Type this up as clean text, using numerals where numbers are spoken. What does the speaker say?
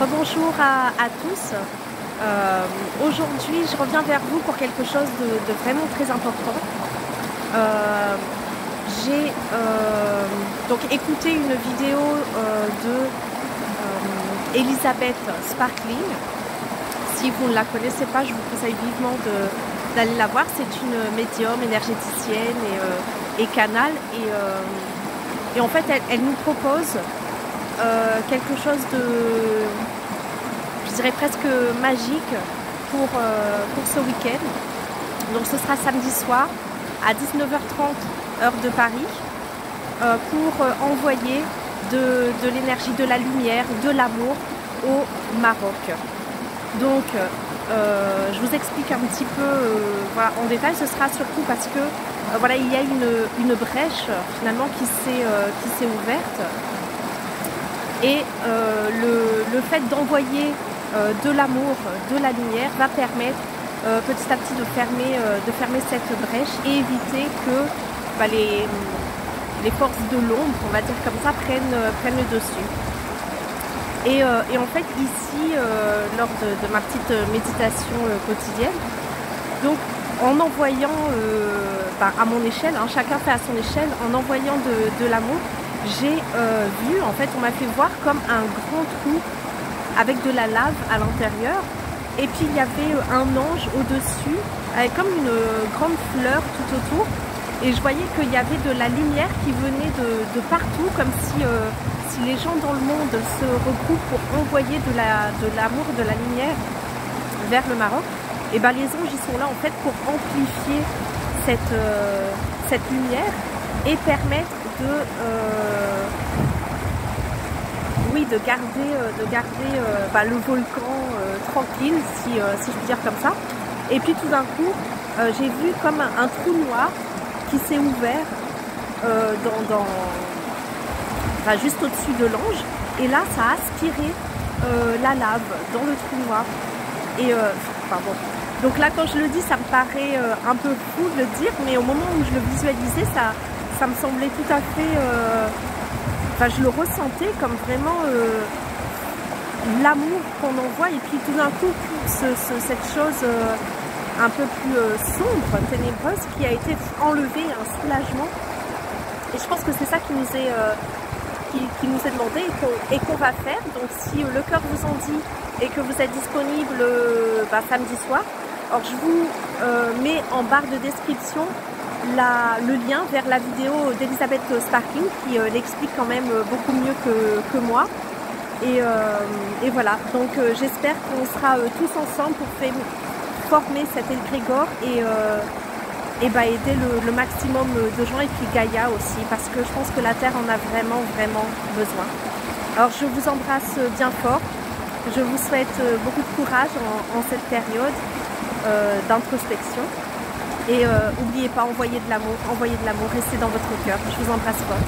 Rebonjour à tous. Aujourd'hui, je reviens vers vous pour quelque chose de vraiment très important. J'ai donc écouté une vidéo de Elisabeth Sparkling. Si vous ne la connaissez pas, je vous conseille vivement d'aller la voir. C'est une médium énergéticienne et canal. Et en fait, elle nous propose quelque chose de, je dirais presque magique pour ce week-end. Donc ce sera samedi soir à 19h30 heure de Paris pour envoyer de l'énergie, de la lumière, de l'amour au Maroc. Donc je vous explique un petit peu voilà, en détail. Ce sera surtout parce que voilà, il y a une brèche finalement qui s'est ouverte. Et le fait d'envoyer de l'amour, de la lumière va permettre petit à petit de fermer cette brèche et éviter que les forces de l'ombre, on va dire comme ça, prennent le dessus. Et en fait ici, lors de ma petite méditation quotidienne, donc en envoyant à mon échelle, hein, chacun fait à son échelle, en envoyant de l'amour, j'ai vu, en fait on m'a fait voir comme un grand trou avec de la lave à l'intérieur, et puis il y avait un ange au-dessus avec comme une grande fleur tout autour, et je voyais qu'il y avait de la lumière qui venait de partout, comme si les gens dans le monde se regroupent pour envoyer de l'amour, de la lumière vers le Maroc. Et ben les anges ils sont là en fait pour amplifier cette lumière et permettre de garder le volcan tranquille, si je peux dire comme ça. Et puis tout d'un coup, j'ai vu comme un trou noir qui s'est ouvert juste au-dessus de l'ange. Et là, ça a aspiré la lave dans le trou noir. Et donc là, quand je le dis, ça me paraît un peu fou de le dire, mais au moment où je le visualisais, ça me semblait tout à fait, je le ressentais comme vraiment l'amour qu'on envoie, et puis tout d'un coup cette chose un peu plus sombre, ténébreuse, qui a été enlevée, un soulagement. Et je pense que c'est ça qui nous est demandé et qu'on va faire. Donc si le cœur vous en dit et que vous êtes disponible samedi soir, alors je vous mets en barre de description le lien vers la vidéo d'Elisabeth Sparkling qui l'explique quand même beaucoup mieux que moi. Et voilà, donc j'espère qu'on sera tous ensemble pour former cet égrégore et aider le maximum de gens, et puis Gaïa aussi, parce que je pense que la Terre en a vraiment besoin. Alors je vous embrasse bien fort, je vous souhaite beaucoup de courage en cette période d'introspection. Et n'oubliez pas, envoyez de l'amour, restez dans votre cœur. Je vous embrasse fort.